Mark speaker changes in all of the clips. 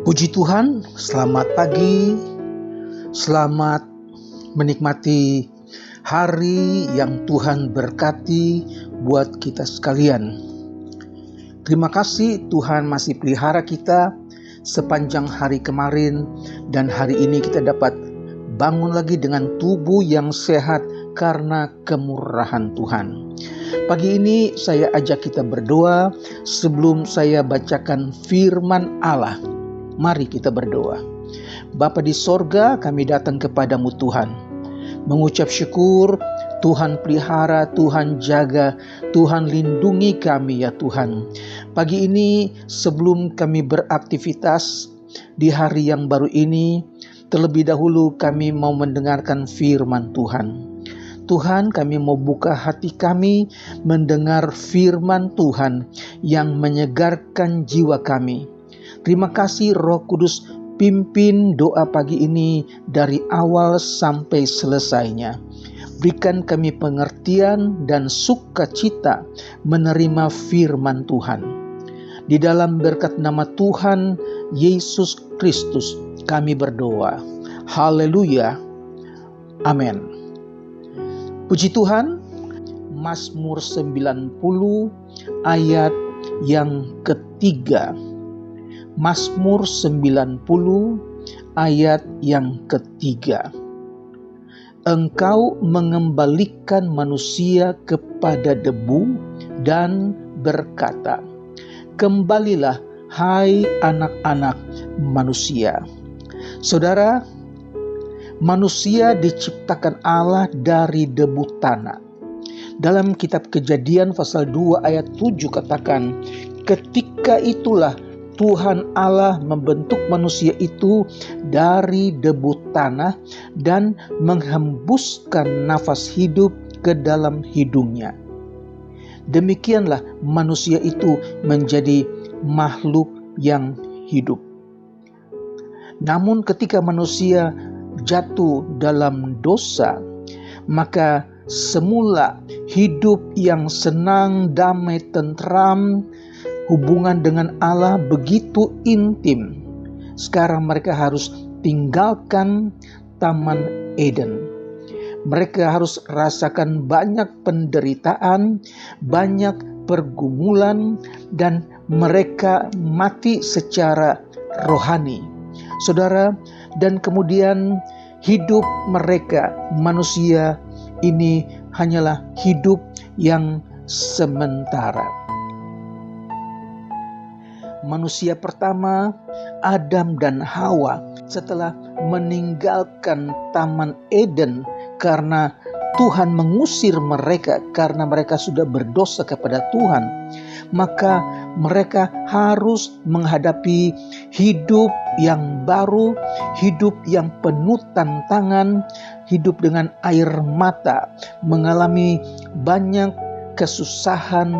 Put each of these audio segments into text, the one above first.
Speaker 1: Puji Tuhan, selamat pagi, selamat menikmati hari yang Tuhan berkati buat kita sekalian. Terima kasih Tuhan masih pelihara kita sepanjang hari kemarin, dan hari ini kita dapat bangun lagi dengan tubuh yang sehat karena kemurahan Tuhan. Pagi ini saya ajak kita berdoa sebelum saya bacakan firman Allah. Mari kita berdoa. Bapa di sorga, kami datang kepadamu Tuhan, mengucap syukur. Tuhan pelihara, Tuhan jaga, Tuhan lindungi kami ya Tuhan. Pagi ini sebelum kami beraktivitas di hari yang baru ini, terlebih dahulu kami mau mendengarkan firman Tuhan. Tuhan, kami mau buka hati kami mendengar firman Tuhan yang menyegarkan jiwa kami. Terima kasih Roh Kudus, pimpin doa pagi ini dari awal sampai selesainya. Berikan kami pengertian dan sukacita menerima firman Tuhan. Di dalam berkat nama Tuhan Yesus Kristus kami berdoa. Haleluya. Amin. Puji Tuhan. Mazmur 90 ayat yang ketiga. Mazmur 90 ayat yang ketiga. Engkau mengembalikan manusia kepada debu dan berkata, kembalilah hai anak-anak manusia. Saudara, manusia diciptakan Allah dari debu tanah. Dalam kitab Kejadian pasal 2 ayat 7 katakan, ketika itulah Tuhan Allah membentuk manusia itu dari debu tanah dan menghembuskan nafas hidup ke dalam hidungnya. Demikianlah manusia itu menjadi makhluk yang hidup. Namun ketika manusia jatuh dalam dosa, maka semula hidup yang senang, damai, tentram, hubungan dengan Allah begitu intim. Sekarang mereka harus tinggalkan Taman Eden. Mereka harus rasakan banyak penderitaan, banyak pergumulan, dan mereka mati secara rohani. Saudara, dan kemudian hidup mereka, manusia ini hanyalah hidup yang sementara. Manusia pertama, Adam dan Hawa, setelah meninggalkan Taman Eden karena Tuhan mengusir mereka karena mereka sudah berdosa kepada Tuhan, maka mereka harus menghadapi hidup yang baru, hidup yang penuh tantangan, hidup dengan air mata, mengalami banyak kesusahan,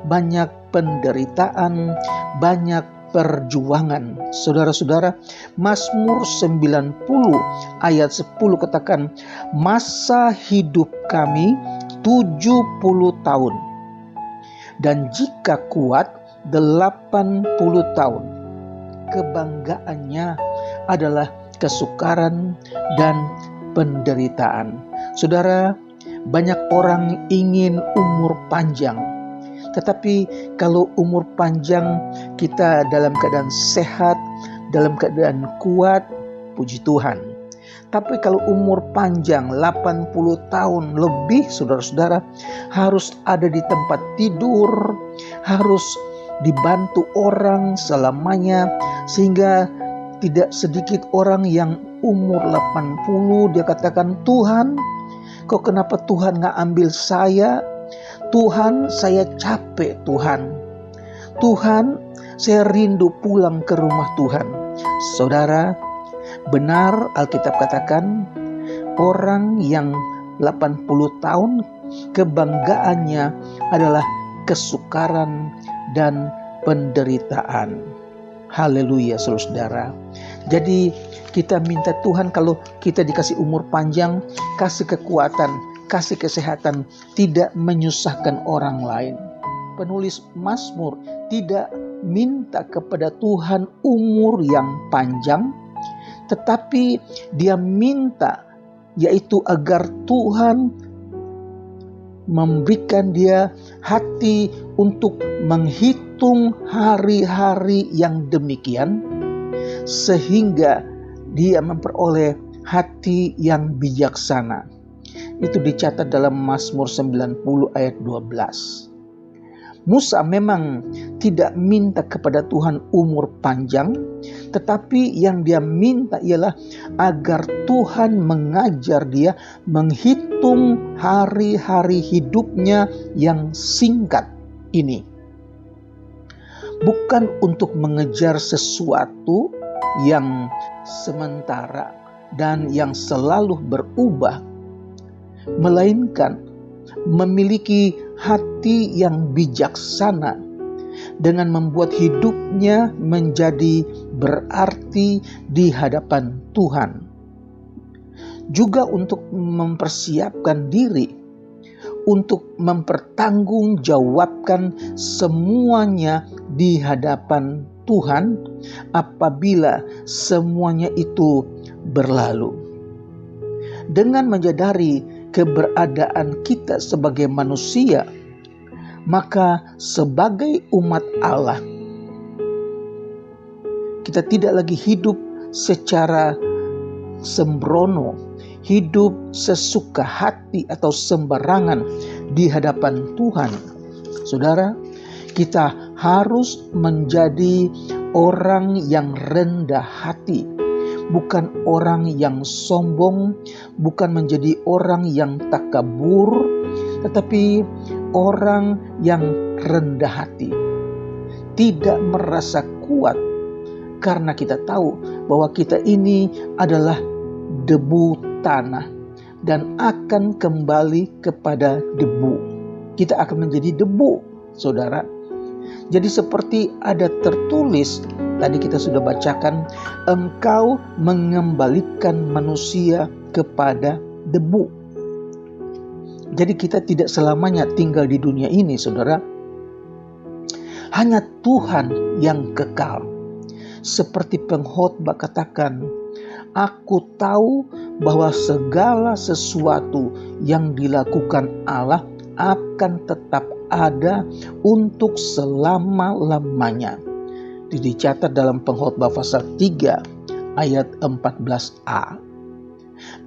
Speaker 1: banyak penderitaan, banyak perjuangan. Saudara-saudara, Mazmur 90 ayat 10 katakan, masa hidup kami 70 tahun, dan jika kuat 80 tahun. Kebanggaannya adalah kesukaran dan penderitaan. Saudara, banyak orang ingin umur panjang, tetapi kalau umur panjang kita dalam keadaan sehat, dalam keadaan kuat, puji Tuhan. Tapi kalau umur panjang 80 tahun lebih, saudara-saudara, harus ada di tempat tidur, harus dibantu orang selamanya, sehingga tidak sedikit orang yang umur 80 dia katakan, Tuhan, kok kenapa Tuhan gak ambil saya? Tuhan, saya capek Tuhan. Tuhan, saya rindu pulang ke rumah Tuhan. Saudara, benar Alkitab katakan, orang yang 80 tahun kebanggaannya adalah kesukaran dan penderitaan. Haleluya saudara. Jadi kita minta Tuhan kalau kita dikasih umur panjang, kasih kekuatan, kasih kesehatan, tidak menyusahkan orang lain. Penulis Mazmur tidak minta kepada Tuhan umur yang panjang, tetapi dia minta yaitu agar Tuhan memberikan dia hati untuk menghitung hari-hari yang demikian, sehingga dia memperoleh hati yang bijaksana. Itu dicatat dalam Mazmur 90 ayat 12. Musa memang tidak minta kepada Tuhan umur panjang, tetapi yang dia minta ialah agar Tuhan mengajar dia menghitung hari-hari hidupnya yang singkat ini. Bukan untuk mengejar sesuatu yang sementara dan yang selalu berubah, melainkan memiliki hati yang bijaksana dengan membuat hidupnya menjadi berarti di hadapan Tuhan. Juga untuk mempersiapkan diri untuk mempertanggungjawabkan semuanya di hadapan Tuhan apabila semuanya itu berlalu. Dengan menyadari keberadaan kita sebagai manusia, maka sebagai umat Allah, kita tidak lagi hidup secara sembrono, hidup sesuka hati atau sembarangan di hadapan Tuhan. Saudara, kita harus menjadi orang yang rendah hati, bukan orang yang sombong, bukan menjadi orang yang takabur, tetapi orang yang rendah hati. Tidak merasa kuat karena kita tahu bahwa kita ini adalah debu tanah dan akan kembali kepada debu. Kita akan menjadi debu, saudara. Jadi seperti ada tertulis, tadi kita sudah bacakan, engkau mengembalikan manusia kepada debu. Jadi kita tidak selamanya tinggal di dunia ini, saudara. Hanya Tuhan yang kekal. Seperti pengkhotbah katakan, aku tahu bahwa segala sesuatu yang dilakukan Allah akan tetap ada untuk selama-lamanya. Dicatat dalam pengkhotbah pasal 3 ayat 14a.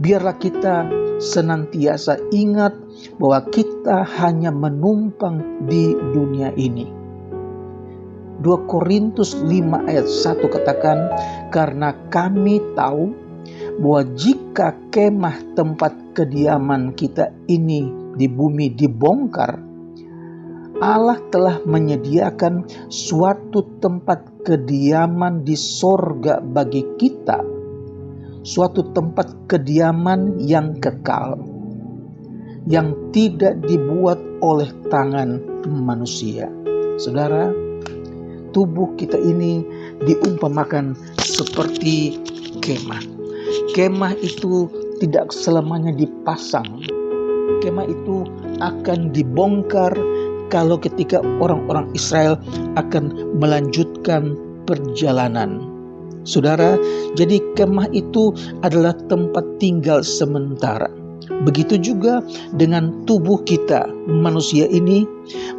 Speaker 1: Biarlah kita senantiasa ingat bahwa kita hanya menumpang di dunia ini. 2 Korintus 5 ayat 1 katakan, karena kami tahu bahwa jika kemah tempat kediaman kita ini di bumi dibongkar, Allah telah menyediakan suatu tempat kediaman di sorga bagi kita, suatu tempat kediaman yang kekal, yang tidak dibuat oleh tangan manusia. Saudara, tubuh kita ini diumpamakan seperti kemah. Kemah itu tidak selamanya dipasang. Kemah itu akan dibongkar kalau ketika orang-orang Israel akan melanjutkan perjalanan. Saudara, jadi kemah itu adalah tempat tinggal sementara. Begitu juga dengan tubuh kita, manusia ini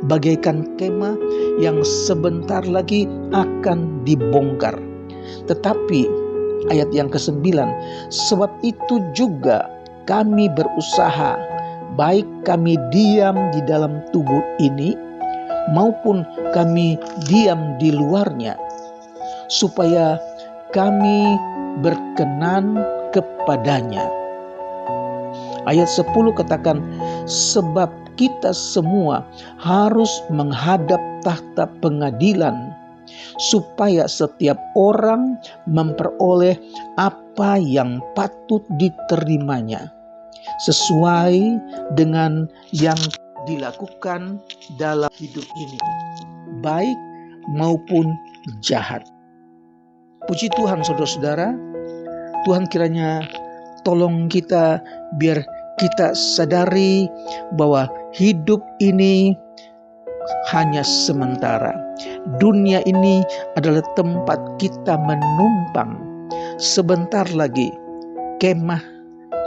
Speaker 1: bagaikan kemah yang sebentar lagi akan dibongkar. Tetapi ayat yang ke-9, sebab itu juga kami berusaha, baik kami diam di dalam tubuh ini maupun kami diam di luarnya, supaya kami berkenan kepadanya. Ayat 10 katakan, sebab kita semua harus menghadap tahta pengadilan, supaya setiap orang memperoleh apa yang patut diterimanya, sesuai dengan yang dilakukan dalam hidup ini, baik maupun jahat. Puji Tuhan, saudara-saudara. Tuhan kiranya tolong kita biar kita sadari bahwa hidup ini hanya sementara. Dunia ini adalah tempat kita menumpang. Sebentar lagi kemah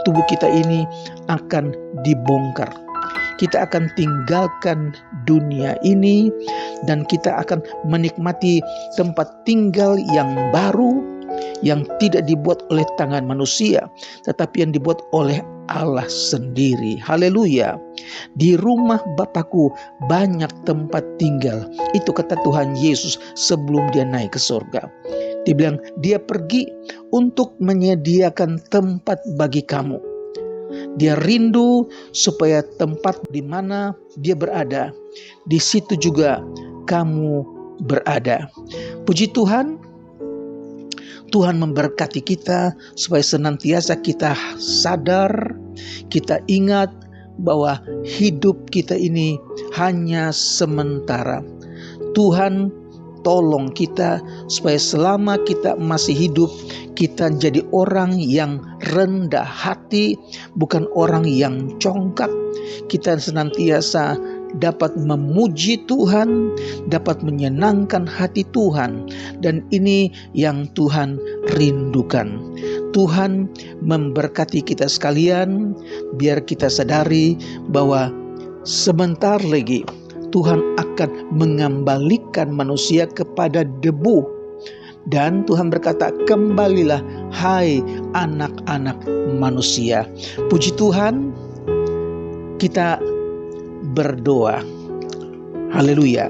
Speaker 1: tubuh kita ini akan dibongkar. Kita akan tinggalkan dunia ini dan kita akan menikmati tempat tinggal yang baru, yang tidak dibuat oleh tangan manusia, tetapi yang dibuat oleh Allah sendiri. Haleluya. Di rumah Bapakku banyak tempat tinggal. Itu kata Tuhan Yesus sebelum dia naik ke surga. Dia bilang dia pergi untuk menyediakan tempat bagi kamu. Dia rindu supaya tempat di mana dia berada, di situ juga kamu berada. Puji Tuhan, Tuhan memberkati kita supaya senantiasa kita sadar, kita ingat bahwa hidup kita ini hanya sementara. Tuhan tolong kita supaya selama kita masih hidup, kita jadi orang yang rendah hati, bukan orang yang congkak. Kita senantiasa dapat memuji Tuhan, dapat menyenangkan hati Tuhan, dan ini yang Tuhan rindukan. Tuhan memberkati kita sekalian, biar kita sadari bahwa sebentar lagi Tuhan akan mengembalikan manusia kepada debu. Dan Tuhan berkata, kembalilah hai anak-anak manusia. Puji Tuhan, kita berdoa. Haleluya.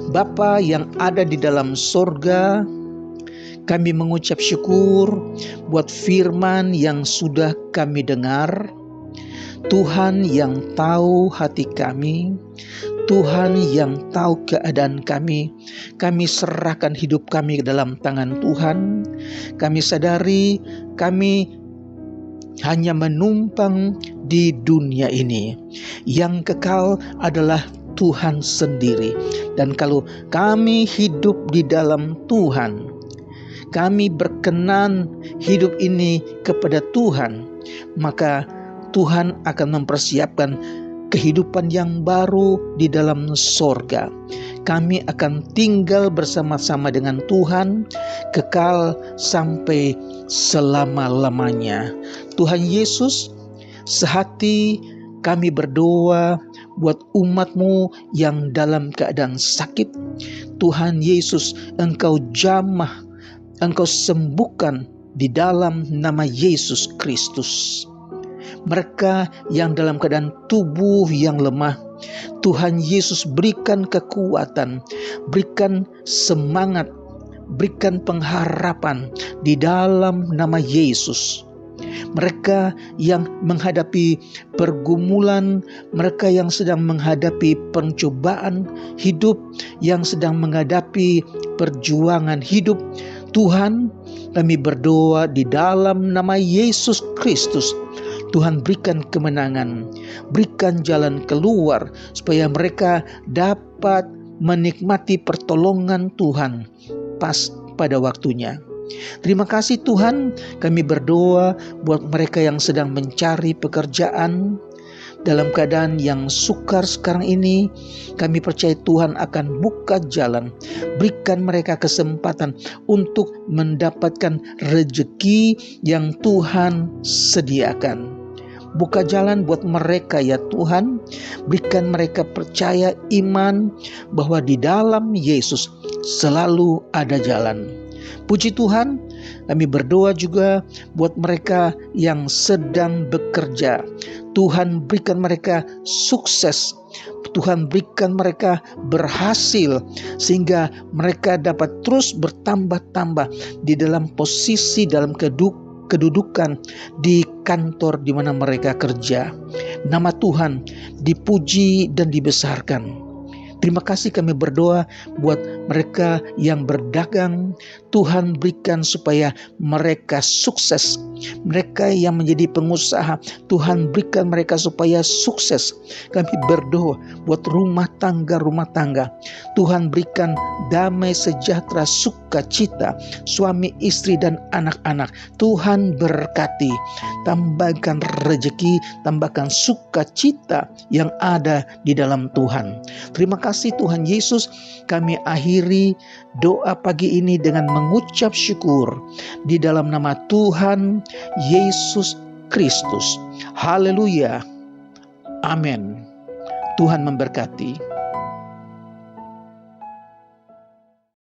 Speaker 1: Bapa yang ada di dalam sorga, kami mengucap syukur buat firman yang sudah kami dengar. Tuhan yang tahu hati kami, Tuhan yang tahu keadaan kami serahkan hidup kami ke dalam tangan Tuhan. Kami sadari kami hanya menumpang di dunia ini. Yang kekal adalah Tuhan sendiri. Dan kalau kami hidup di dalam Tuhan, kami berkenan hidup ini kepada Tuhan, maka Tuhan akan mempersiapkan kehidupan yang baru di dalam sorga. Kami akan tinggal bersama-sama dengan Tuhan, kekal sampai selama-lamanya. Tuhan Yesus, sehati kami berdoa buat umat-Mu yang dalam keadaan sakit. Tuhan Yesus, Engkau jamah, Engkau sembuhkan di dalam nama Yesus Kristus. Mereka yang dalam keadaan tubuh yang lemah, Tuhan Yesus berikan kekuatan, berikan semangat, berikan pengharapan di dalam nama Yesus. Mereka yang menghadapi pergumulan, mereka yang sedang menghadapi pencobaan hidup, yang sedang menghadapi perjuangan hidup, Tuhan, kami berdoa di dalam nama Yesus Kristus. Tuhan berikan kemenangan, berikan jalan keluar supaya mereka dapat menikmati pertolongan Tuhan pas pada waktunya. Terima kasih Tuhan, kami berdoa buat mereka yang sedang mencari pekerjaan dalam keadaan yang sukar sekarang ini. Kami percaya Tuhan akan buka jalan, berikan mereka kesempatan untuk mendapatkan rezeki yang Tuhan sediakan. Buka jalan buat mereka ya Tuhan, berikan mereka percaya iman bahwa di dalam Yesus selalu ada jalan. Puji Tuhan, kami berdoa juga buat mereka yang sedang bekerja. Tuhan berikan mereka sukses, Tuhan berikan mereka berhasil, sehingga mereka dapat terus bertambah-tambah di dalam posisi, dalam kedudukan di kantor di mana mereka kerja. Nama Tuhan dipuji dan dibesarkan. Terima kasih kami berdoa buat mereka yang berdagang. Tuhan berikan supaya mereka sukses. Mereka yang menjadi pengusaha, Tuhan berikan mereka supaya sukses. Kami berdoa buat rumah tangga, Tuhan berikan damai, sejahtera, sukacita, suami, istri, dan anak-anak. Tuhan berkati, tambahkan rezeki, tambahkan sukacita yang ada di dalam Tuhan. Terima kasih Tuhan Yesus. Kami akhiri doa pagi ini dengan mengucap syukur di dalam nama Tuhan Yesus Kristus. Haleluya. Amin. Tuhan memberkati.